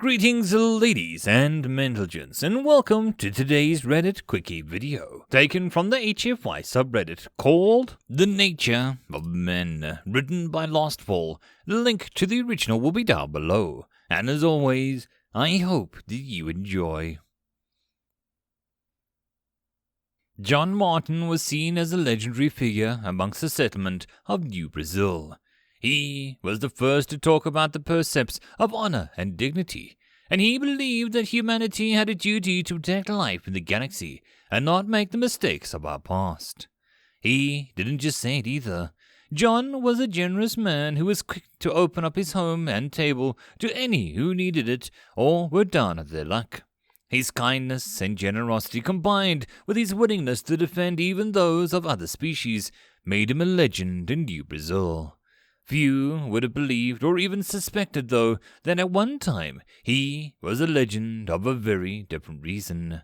Greetings ladies and gents, and welcome to today's Reddit Quickie video, taken from the HFY subreddit called The Nature of Men, written by LostFol. The link to the original will be down below, and as always, I hope that you enjoy. John Martin was seen as a legendary figure amongst the settlement of New Brazil. He was the first to talk about the precepts of honor and dignity, and he believed that humanity had a duty to protect life in the galaxy and not make the mistakes of our past. He didn't just say it either. John was a generous man who was quick to open up his home and table to any who needed it or were down at their luck. His kindness and generosity, combined with his willingness to defend even those of other species, made him a legend in New Brazil. Few would have believed or even suspected, though, that at one time he was a legend of a very different reason.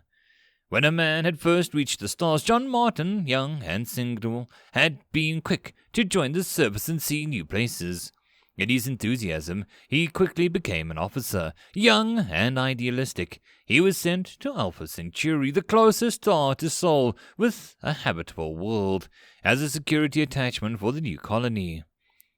When a man had first reached the stars, John Martin, young and single, had been quick to join the service and see new places. In his enthusiasm, he quickly became an officer. Young and idealistic, he was sent to Alpha Centauri, the closest star to Sol with a habitable world, as a security attachment for the new colony.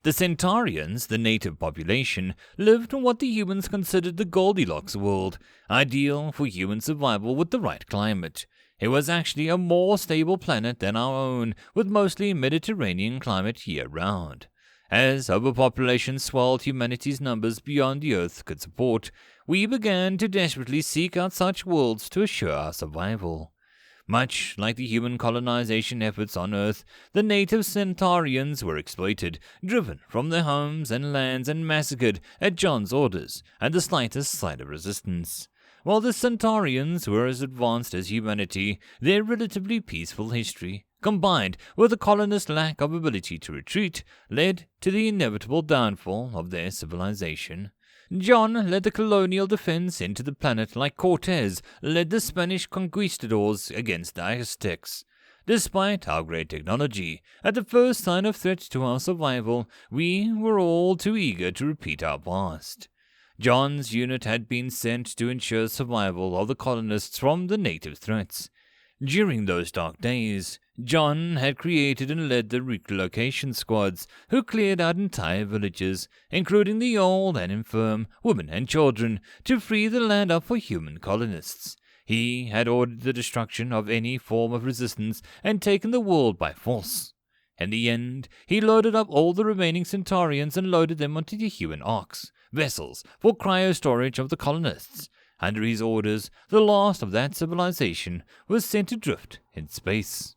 The Centaurians, the native population, lived in what the humans considered the Goldilocks world, ideal for human survival with the right climate. It was actually a more stable planet than our own, with mostly Mediterranean climate year-round. As overpopulation swelled humanity's numbers beyond the Earth could support, we began to desperately seek out such worlds to assure our survival. Much like the human colonization efforts on Earth, the native Centaurians were exploited, driven from their homes and lands, and massacred at John's orders and the slightest sign of resistance. While the Centaurians were as advanced as humanity, their relatively peaceful history, combined with the colonists' lack of ability to retreat, led to the inevitable downfall of their civilization. John led the colonial defense into the planet like Cortez led the Spanish conquistadors against the Aztecs. Despite our great technology, at the first sign of threat to our survival, we were all too eager to repeat our past. John's unit had been sent to ensure survival of the colonists from the native threats. During those dark days, John had created and led the relocation squads who cleared out entire villages, including the old and infirm, women and children, to free the land up for human colonists. He had ordered the destruction of any form of resistance and taken the world by force. In the end, he loaded up all the remaining Centaurians and loaded them onto the human arks, vessels for cryo-storage of the colonists. Under his orders, the last of that civilization was sent adrift in space.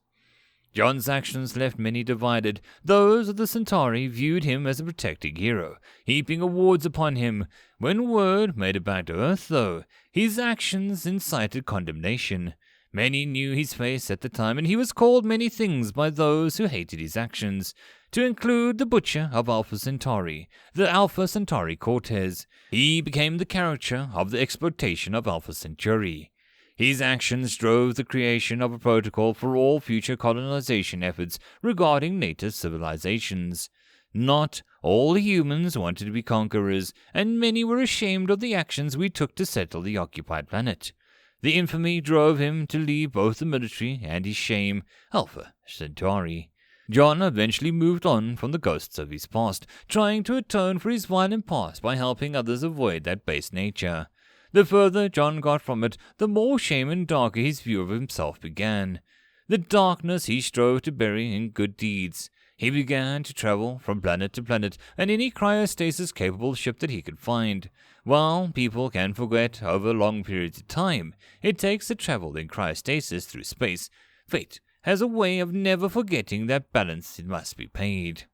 John's actions left many divided. Those of the Centauri viewed him as a protecting hero, heaping awards upon him. When word made it back to Earth, though, his actions incited condemnation. Many knew his face at the time, and he was called many things by those who hated his actions, to include the Butcher of Alpha Centauri, the Alpha Centauri Cortez. He became the caricature of the exploitation of Alpha Centauri. His actions drove the creation of a protocol for all future colonization efforts regarding native civilizations. Not all humans wanted to be conquerors, and many were ashamed of the actions we took to settle the occupied planet. The infamy drove him to leave both the military and his shame, Alpha Centauri. John eventually moved on from the ghosts of his past, trying to atone for his violent past by helping others avoid that base nature. The further John got from it, the more shame and darker his view of himself began. The darkness he strove to bury in good deeds. He began to travel from planet to planet and any cryostasis-capable ship that he could find. While people can forget over long periods of time it takes to travel in cryostasis through space, fate has a way of never forgetting that balance it must be paid.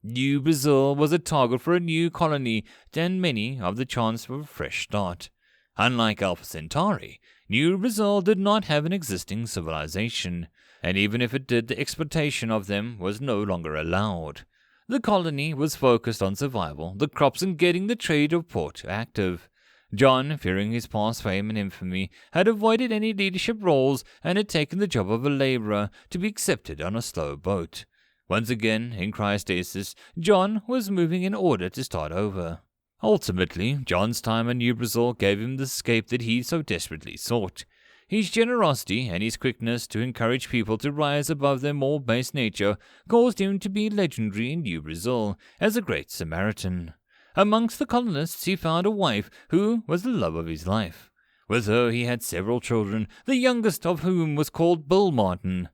New Brazil was a target for a new colony, and many of the chance for a fresh start. Unlike Alpha Centauri, New Brazil did not have an existing civilization, and even if it did, the exploitation of them was no longer allowed. The colony was focused on survival, the crops, and getting the trade of port active. John, fearing his past fame and infamy, had avoided any leadership roles and had taken the job of a laborer to be accepted on a slow boat. Once again, in cryostasis, John was moving in order to start over. Ultimately, John's time on New Brazil gave him the escape that he so desperately sought. His generosity and his quickness to encourage people to rise above their more base nature caused him to be legendary in New Brazil as a great Samaritan. Amongst the colonists he found a wife who was the love of his life. With her he had several children, the youngest of whom was called Bill Martin.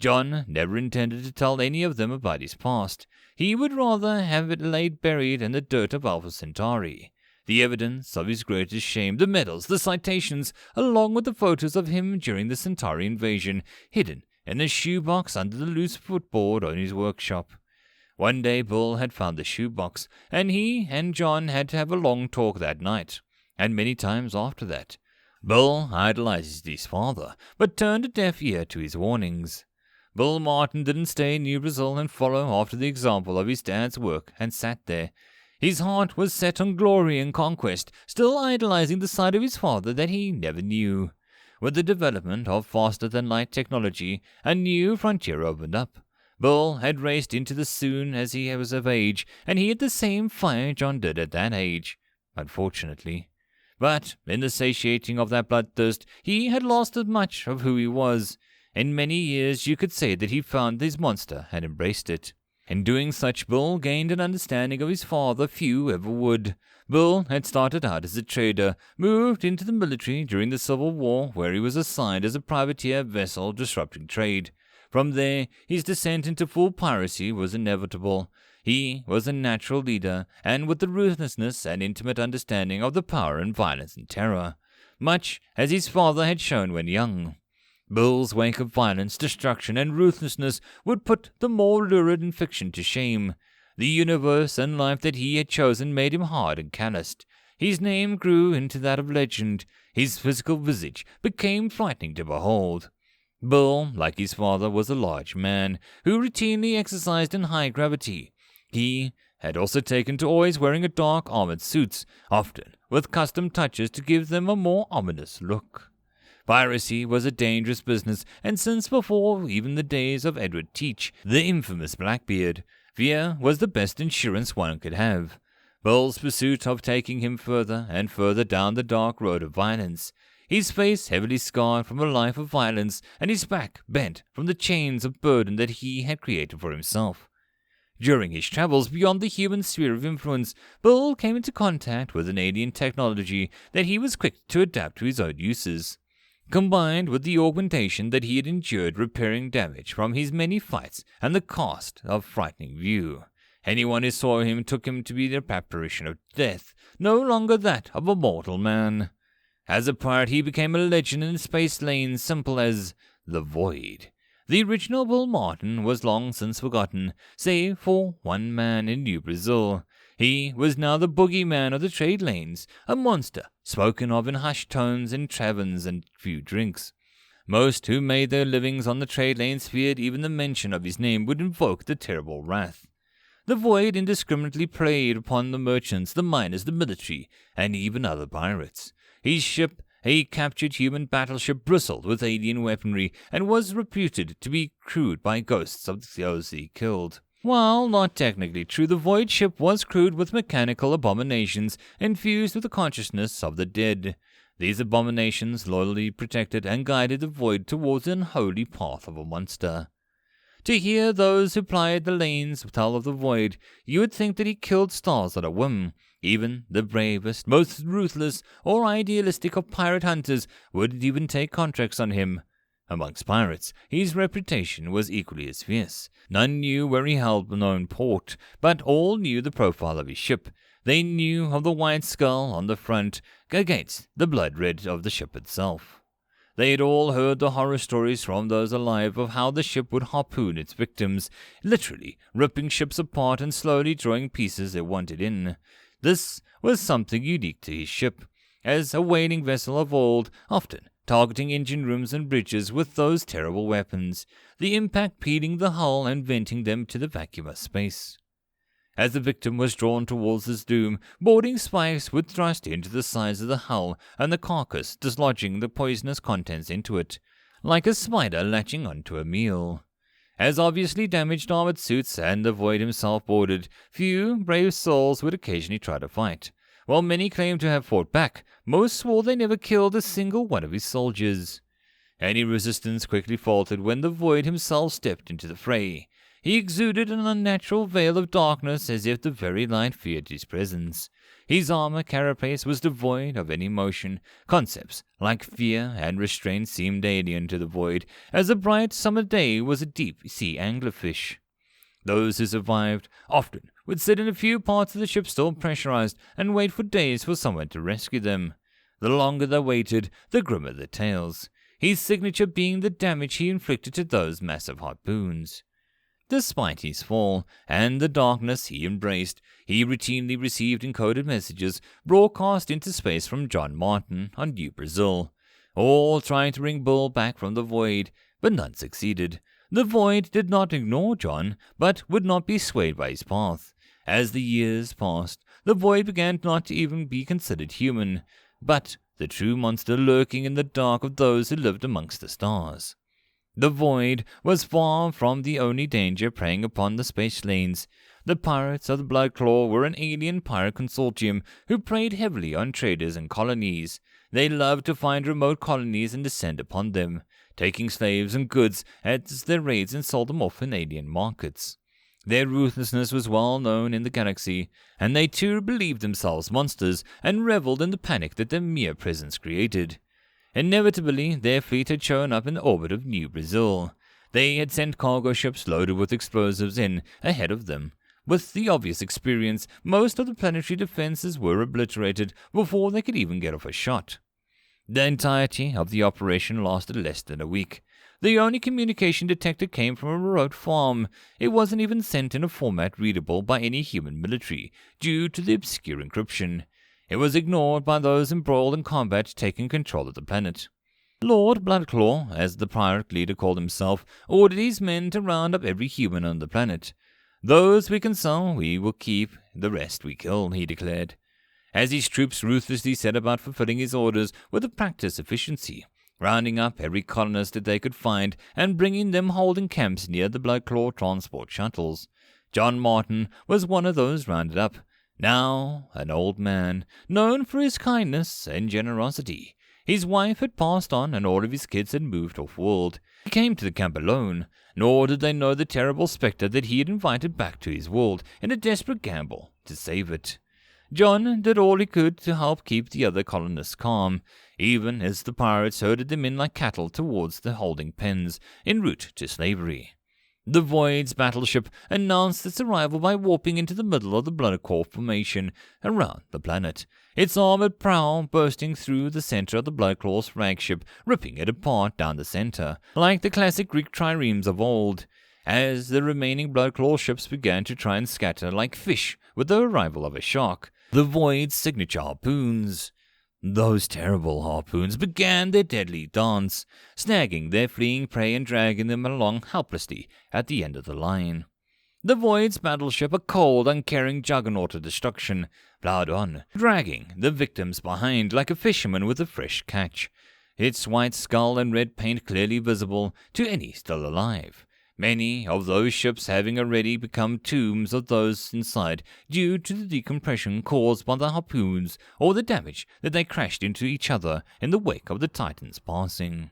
John never intended to tell any of them about his past. He would rather have it laid buried in the dirt of Alpha Centauri. The evidence of his greatest shame, the medals, the citations, along with the photos of him during the Centauri invasion, hidden in a shoebox under the loose footboard on his workshop. One day Bill had found the shoebox, and he and John had to have a long talk that night, and many times after that. Bill idolized his father, but turned a deaf ear to his warnings. Bill Martin didn't stay in New Brazil and follow after the example of his dad's work and sat there. His heart was set on glory and conquest, still idolizing the side of his father that he never knew. With the development of faster-than-light technology, a new frontier opened up. Bill had raced into this soon as he was of age, and he had the same fire John did at that age, unfortunately. But in the satiating of that bloodthirst, he had lost much of who he was. In many years you could say that he found his monster had embraced it. In doing such, Bill gained an understanding of his father few ever would. Bill had started out as a trader, moved into the military during the Civil War, where he was assigned as a privateer vessel disrupting trade. From there, his descent into full piracy was inevitable. He was a natural leader, and with the ruthlessness and intimate understanding of the power and violence and terror, much as his father had shown when young. Bill's wake of violence, destruction, and ruthlessness would put the more lurid in fiction to shame. The universe and life that he had chosen made him hard and calloused. His name grew into that of legend. His physical visage became frightening to behold. Bill, like his father, was a large man, who routinely exercised in high gravity. He had also taken to always wearing a dark armored suits, often with custom touches to give them a more ominous look. Piracy was a dangerous business, and since before even the days of Edward Teach, the infamous Blackbeard, fear was the best insurance one could have. Bill's pursuit of taking him further and further down the dark road of violence, his face heavily scarred from a life of violence, and his back bent from the chains of burden that he had created for himself. During his travels beyond the human sphere of influence, Bill came into contact with an alien technology that he was quick to adapt to his own uses. Combined with the augmentation that he had endured repairing damage from his many fights and the cost of frightening view, anyone who saw him took him to be the apparition of death, no longer that of a mortal man. As a pirate, he became a legend in the space lanes simple as the Void. The original Bill Martin was long since forgotten, save for one man in New Brazil. He was now the boogeyman of the trade lanes, a monster spoken of in hushed tones in taverns and few drinks. Most who made their livings on the trade lanes feared even the mention of his name would invoke the terrible wrath. The Void indiscriminately preyed upon the merchants, the miners, the military, and even other pirates. His ship, a captured human battleship, bristled with alien weaponry and was reputed to be crewed by ghosts of those he killed. While not technically true, the Void ship was crewed with mechanical abominations infused with the consciousness of the dead. These abominations loyally protected and guided the Void towards the unholy path of a monster. To hear those who plied the lanes tell of the Void, you would think that he killed stars at a whim. Even the bravest, most ruthless, or idealistic of pirate hunters wouldn't even take contracts on him. Amongst pirates, his reputation was equally as fierce. None knew where he held known port, but all knew the profile of his ship. They knew of the white skull on the front against the blood red of the ship itself. They had all heard the horror stories from those alive of how the ship would harpoon its victims, literally ripping ships apart and slowly drawing pieces it wanted in. This was something unique to his ship, as a whaling vessel of old, often targeting engine rooms and bridges with those terrible weapons, the impact peeling the hull and venting them to the vacuum of space. As the victim was drawn towards his doom, boarding spikes would thrust into the sides of the hull and the carcass, dislodging the poisonous contents into it, like a spider latching onto a meal. As obviously damaged armored suits and the Void himself boarded, few brave souls would occasionally try to fight. While many claimed to have fought back, most swore they never killed a single one of his soldiers. Any resistance quickly faltered when the Void himself stepped into the fray. He exuded an unnatural veil of darkness as if the very light feared his presence. His armor carapace was devoid of any motion. Concepts like fear and restraint seemed alien to the Void, as a bright summer day was a deep-sea anglerfish. Those who survived often would sit in a few parts of the ship still pressurized and wait for days for someone to rescue them. The longer they waited, the grimmer their tales, his signature being the damage he inflicted to those massive harpoons. Despite his fall and the darkness he embraced, he routinely received encoded messages broadcast into space from John Martin on New Brazil, all trying to bring Bull back from the Void, but none succeeded. The Void did not ignore John, but would not be swayed by his path. As the years passed, the Void began not to even be considered human, but the true monster lurking in the dark of those who lived amongst the stars. The Void was far from the only danger preying upon the space lanes. The pirates of the Bloodclaw were an alien pirate consortium who preyed heavily on traders and colonies. They loved to find remote colonies and descend upon them, taking slaves and goods as their raids and sold them off in alien markets. Their ruthlessness was well known in the galaxy, and they too believed themselves monsters and reveled in the panic that their mere presence created. Inevitably, their fleet had shown up in the orbit of New Brazil. They had sent cargo ships loaded with explosives in ahead of them. With the obvious experience, most of the planetary defenses were obliterated before they could even get off a shot. The entirety of the operation lasted less than a week. The only communication detected came from a remote farm. It wasn't even sent in a format readable by any human military, due to the obscure encryption. It was ignored by those embroiled in combat taking control of the planet. Lord Bloodclaw, as the pirate leader called himself, ordered his men to round up every human on the planet. Those we can sell, we will keep, the rest we kill, he declared. As his troops ruthlessly set about fulfilling his orders with a practiced efficiency, rounding up every colonist that they could find and bringing them holding camps near the Bloodclaw transport shuttles. John Martin was one of those rounded up, now an old man, known for his kindness and generosity. His wife had passed on and all of his kids had moved off-world. He came to the camp alone, nor did they know the terrible spectre that he had invited back to his world in a desperate gamble to save it. John did all he could to help keep the other colonists calm, even as the pirates herded them in like cattle towards the holding pens en route to slavery. The Void's battleship announced its arrival by warping into the middle of the Bloodclaw formation around the planet, its armored prow bursting through the center of the Bloodclaw's flagship, ripping it apart down the center, like the classic Greek triremes of old. As the remaining Bloodclaw ships began to try and scatter like fish with the arrival of a shark, the Void's signature harpoons. Those terrible harpoons began their deadly dance, snagging their fleeing prey and dragging them along helplessly at the end of the line. The Void's battleship, a cold, uncaring juggernaut of destruction, plowed on, dragging the victims behind like a fisherman with a fresh catch, its white skull and red paint clearly visible to any still alive. Many of those ships having already become tombs of those inside due to the decompression caused by the harpoons or the damage that they crashed into each other in the wake of the Titan's passing.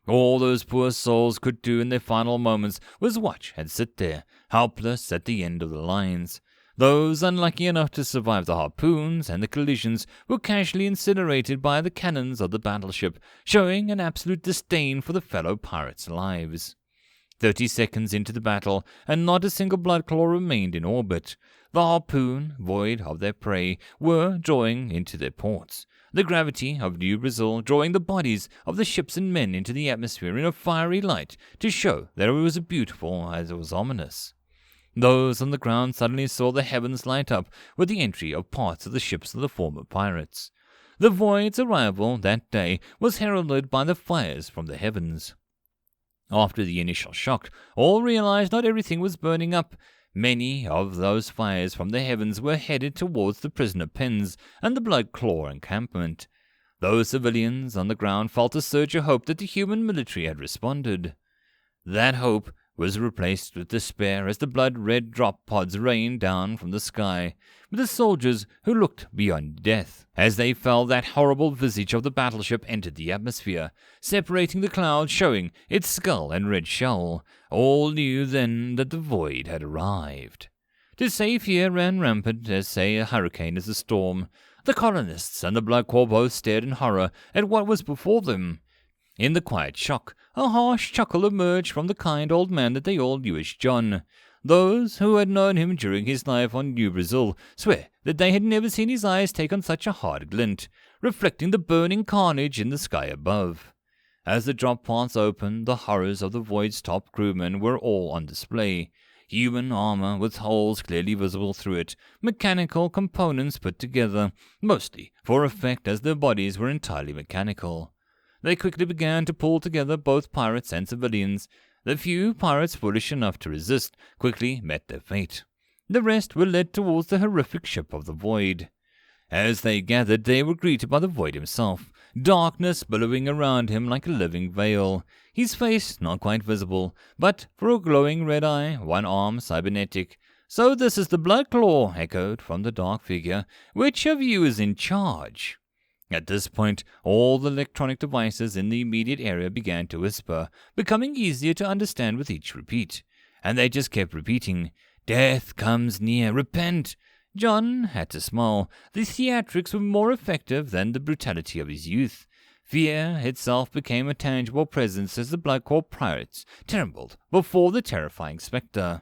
All those poor souls could do in their final moments was watch and sit there, helpless at the end of the lines. Those unlucky enough to survive the harpoons and the collisions were casually incinerated by the cannons of the battleship, showing an absolute disdain for the fellow pirates' lives. 30 seconds into the battle, and not a single Bloodclaw remained in orbit. The harpoon, void of their prey, were drawing into their ports. The gravity of New Brazil drawing the bodies of the ships and men into the atmosphere in a fiery light to show that it was as beautiful as it was ominous. Those on the ground suddenly saw the heavens light up with the entry of parts of the ships of the former pirates. The Void's arrival that day was heralded by the fires from the heavens. After the initial shock, all realized not everything was burning up. Many of those fires from the heavens were headed towards the prisoner pens and the Bloodclaw encampment. Those civilians on the ground felt a surge of hope that the human military had responded. That hope was replaced with despair as the blood-red drop pods rained down from the sky, with the soldiers who looked beyond death. As they fell, that horrible visage of the battleship entered the atmosphere, separating the clouds, showing its skull and red shell. All knew then that the void had arrived. To say fear ran rampant, as say a hurricane is a storm. The colonists and the Blood Corps both stared in horror at what was before them. In the quiet shock, a harsh chuckle emerged from the kind old man that they all knew as John. Those who had known him during his life on New Brazil swear that they had never seen his eyes take on such a hard glint, reflecting the burning carnage in the sky above. As the drop paths opened, the horrors of the Void's top crewmen were all on display. Human armor with holes clearly visible through it, mechanical components put together, mostly for effect as their bodies were entirely mechanical. They quickly began to pull together both pirates and civilians. The few pirates foolish enough to resist quickly met their fate. The rest were led towards the horrific ship of the Void. As they gathered, they were greeted by the Void himself, darkness billowing around him like a living veil. His face not quite visible, but for a glowing red eye, one arm cybernetic. "So this is the Blood Claw," echoed from the dark figure. "Which of you is in charge?" At this point, all the electronic devices in the immediate area began to whisper, becoming easier to understand with each repeat. And they just kept repeating, "Death comes near, repent." John had to smile. The theatrics were more effective than the brutality of his youth. Fear itself became a tangible presence as the Blood Corps pirates trembled before the terrifying spectre.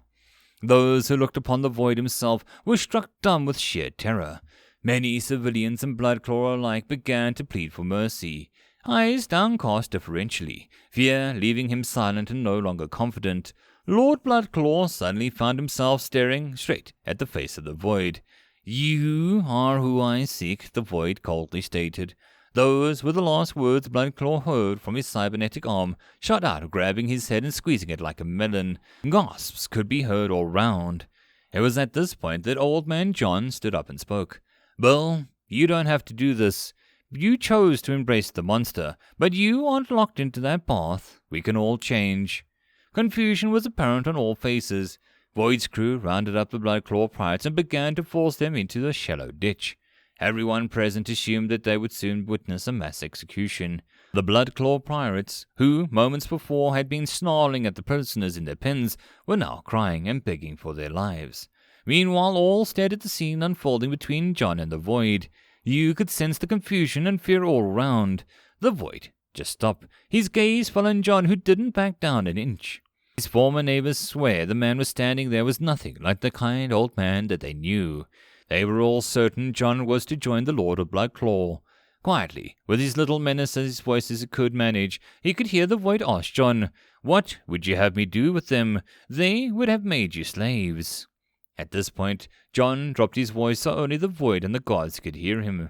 Those who looked upon the Void himself were struck dumb with sheer terror. Many civilians and Blood Claw alike began to plead for mercy, eyes downcast differentially, fear leaving him silent and no longer confident. Lord Blood Claw suddenly found himself staring straight at the face of the Void. "You are who I seek," the Void coldly stated. Those were the last words Blood Claw heard from his cybernetic arm, shot out, grabbing his head and squeezing it like a melon. Gasps could be heard all round. It was at this point that Old Man John stood up and spoke. "Bill, you don't have to do this. You chose to embrace the monster, but you aren't locked into that path. We can all change." Confusion was apparent on all faces. Void's crew rounded up the Blood Claw pirates and began to force them into the shallow ditch. Everyone present assumed that they would soon witness a mass execution. The Blood Claw pirates, who moments before had been snarling at the prisoners in their pens, were now crying and begging for their lives. Meanwhile, all stared at the scene unfolding between John and the Void. You could sense the confusion and fear all around. The Void just stopped. His gaze fell on John, who didn't back down an inch. His former neighbors swear the man was standing there was nothing like the kind old man that they knew. They were all certain John was to join the Lord of Blood Claw. Quietly, with his little menace as his voice as he could manage, he could hear the Void ask John, "What would you have me do with them? They would have made you slaves." At this point, John dropped his voice so only the Void and the gods could hear him.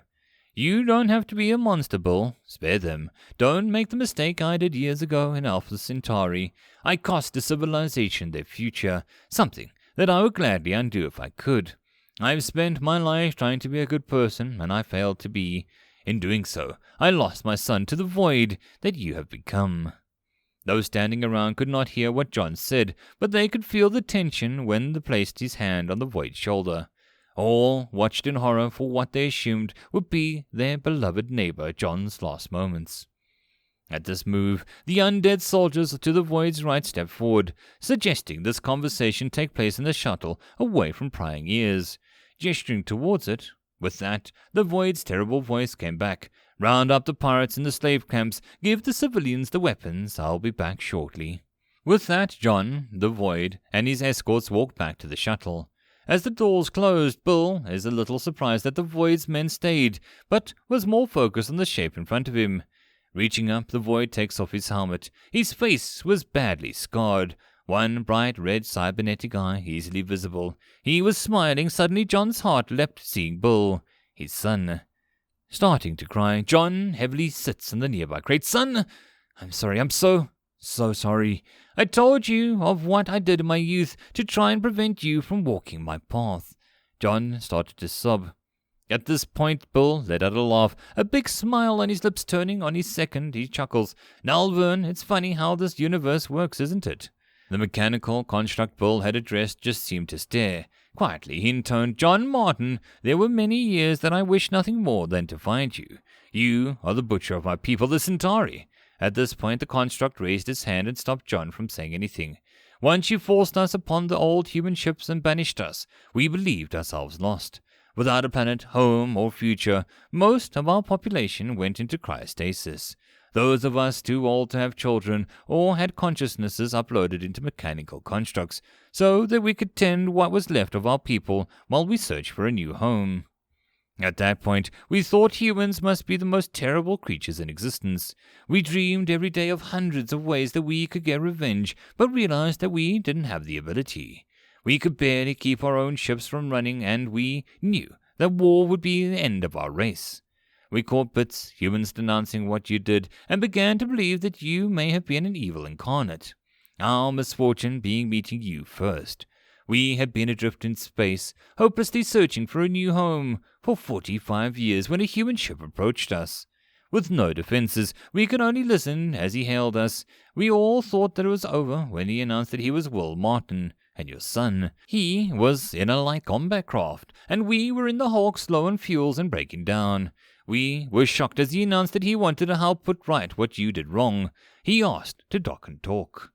"You don't have to be a monster, Bill. Spare them. Don't make the mistake I did years ago in Alpha Centauri. I cost a civilization their future, something that I would gladly undo if I could. I've spent my life trying to be a good person, and I failed to be. In doing so, I lost my son to the Void that you have become." Those standing around could not hear what John said, but they could feel the tension when he placed his hand on the Void's shoulder. All watched in horror for what they assumed would be their beloved neighbor John's last moments. At this move, the undead soldiers to the Void's right stepped forward, suggesting this conversation take place in the shuttle away from prying ears. Gesturing towards it, with that, the Void's terrible voice came back. "Round up the pirates in the slave camps. Give the civilians the weapons. I'll be back shortly." With that, John, the Void, and his escorts walked back to the shuttle. As the doors closed, Bill is a little surprised that the Void's men stayed, but was more focused on the shape in front of him. Reaching up, the Void takes off his helmet. His face was badly scarred. One bright red cybernetic eye easily visible. He was smiling. Suddenly John's heart leapt, seeing Bill, his son. Starting to cry, John heavily sits in the nearby crate. "Son, I'm sorry, I'm so sorry. I told you of what I did in my youth to try and prevent you from walking my path." John started to sob. At this point, Bill let out a laugh, a big smile on his lips. Turning on his second, he chuckles. "Now, Vern, it's funny how this universe works, isn't it? The mechanical construct Bill had addressed just seemed to stare. Quietly he intoned, "John Martin, there were many years that I wished nothing more than to find you. You are the butcher of my people, the Centauri." At this point the construct raised its hand and stopped John from saying anything. "Once you forced us upon the old human ships and banished us, we believed ourselves lost. Without a planet, home, or future, most of our population went into cryostasis. Those of us too old to have children or had consciousnesses uploaded into mechanical constructs, so that we could tend what was left of our people while we searched for a new home. At that point, we thought humans must be the most terrible creatures in existence. We dreamed every day of hundreds of ways that we could get revenge, but realized that we didn't have the ability. We could barely keep our own ships from running, and we knew that war would be the end of our race. We caught bits, humans denouncing what you did, and began to believe that you may have been an evil incarnate. Our misfortune being meeting you first. We had been adrift in space, hopelessly searching for a new home, for 45 years when a human ship approached us. With no defenses, we could only listen as he hailed us. We all thought that it was over when he announced that he was Will Martin, and your son. He was in a light combat craft, and we were in the Hawks low on fuels and breaking down. We were shocked as he announced that he wanted to help put right what you did wrong. He asked to dock and talk.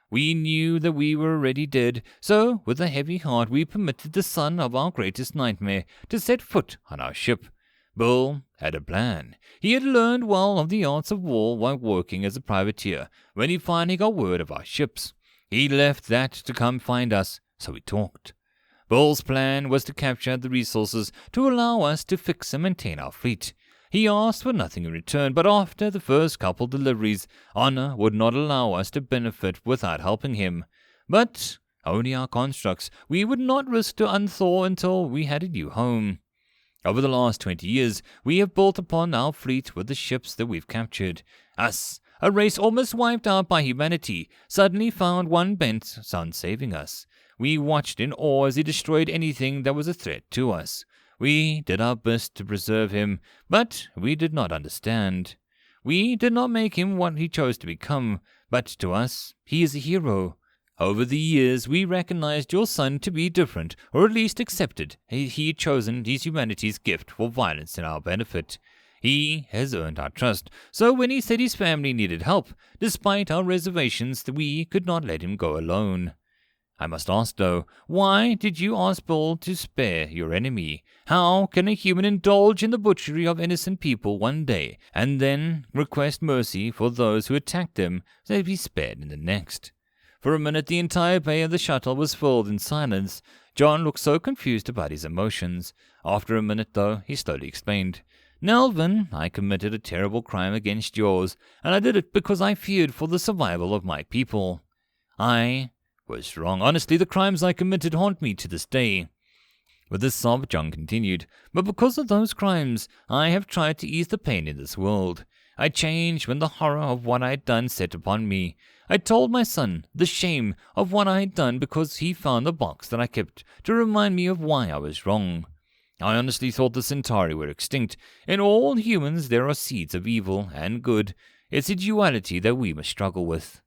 We knew that we were already dead, so with a heavy heart we permitted the son of our greatest nightmare to set foot on our ship. Bill had a plan. He had learned well of the arts of war while working as a privateer when he finally got word of our ships. He left that to come find us, so we talked. Bill's plan was to capture the resources to allow us to fix and maintain our fleet. He asked for nothing in return, but after the first couple deliveries, Honor would not allow us to benefit without helping him. But only our constructs. We would not risk to unthaw until we had a new home. Over the last 20 years, we have built upon our fleet with the ships that we've captured. Us, a race almost wiped out by humanity, suddenly found one bent on saving us. We watched in awe as he destroyed anything that was a threat to us. We did our best to preserve him, but we did not understand. We did not make him what he chose to become, but to us, he is a hero. Over the years, we recognized your son to be different, or at least accepted he had chosen his humanity's gift for violence in our benefit. He has earned our trust, so when he said his family needed help, despite our reservations, we could not let him go alone. I must ask, though, why did you ask Bill to spare your enemy? How can a human indulge in the butchery of innocent people one day, and then request mercy for those who attacked them so they be spared in the next? For a minute the entire bay of the shuttle was filled in silence. John looked so confused about his emotions. After a minute, though, he slowly explained, "Nelvin, I committed a terrible crime against yours, and I did it because I feared for the survival of my people. I was wrong. Honestly, the crimes I committed haunt me to this day." With a sob, John continued, "But because of those crimes, I have tried to ease the pain in this world. I changed when the horror of what I had done set upon me. I told my son the shame of what I had done because he found the box that I kept to remind me of why I was wrong. I honestly thought the Centauri were extinct. In all humans there are seeds of evil and good. It's a duality that we must struggle with."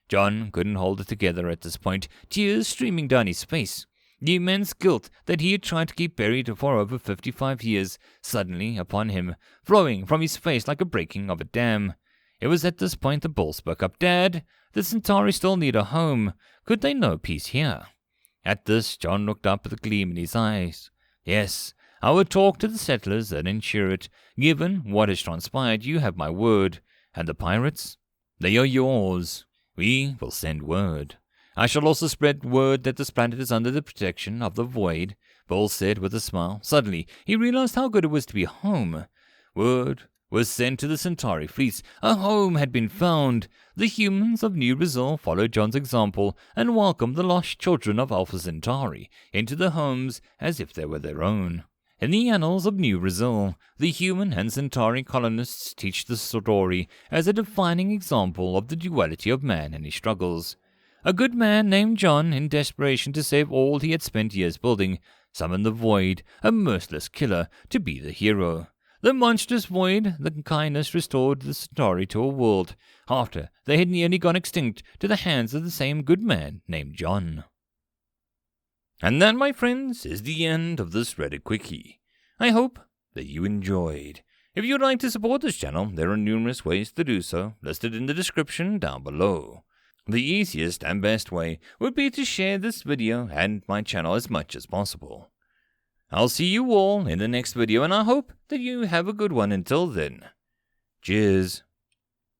John couldn't hold it together at this point, tears streaming down his face. The immense guilt that he had tried to keep buried for over 55 years suddenly upon him, flowing from his face like a breaking of a dam. It was at this point that Bill spoke up. "Dad, the Centauri still need a home. Could they know peace here?" At this, John looked up with a gleam in his eyes. "Yes, I would talk to the settlers and ensure it. Given what has transpired, you have my word. And the pirates? They are yours. We will send word. I shall also spread word that this planet is under the protection of the Void," Bill said with a smile. Suddenly, he realized how good it was to be home. Word was sent to the Centauri fleets. A home had been found. The humans of New Brazil followed John's example and welcomed the lost children of Alpha Centauri into their homes as if they were their own. In the annals of New Brazil, the human and Centauri colonists teach the story as a defining example of the duality of man and his struggles. A good man named John, in desperation to save all he had spent years building, summoned the Void, a merciless killer, to be the hero. the monstrous void, the kindness restored the Centauri to a world, after they had nearly gone extinct to the hands of the same good man named John. And that, my friends, is the end of this Reddit Quickie. I hope that you enjoyed. If you'd like to support this channel, there are numerous ways to do so, listed in the description down below. The easiest and best way would be to share this video and my channel as much as possible. I'll see you all in the next video, and I hope that you have a good one until then. Cheers.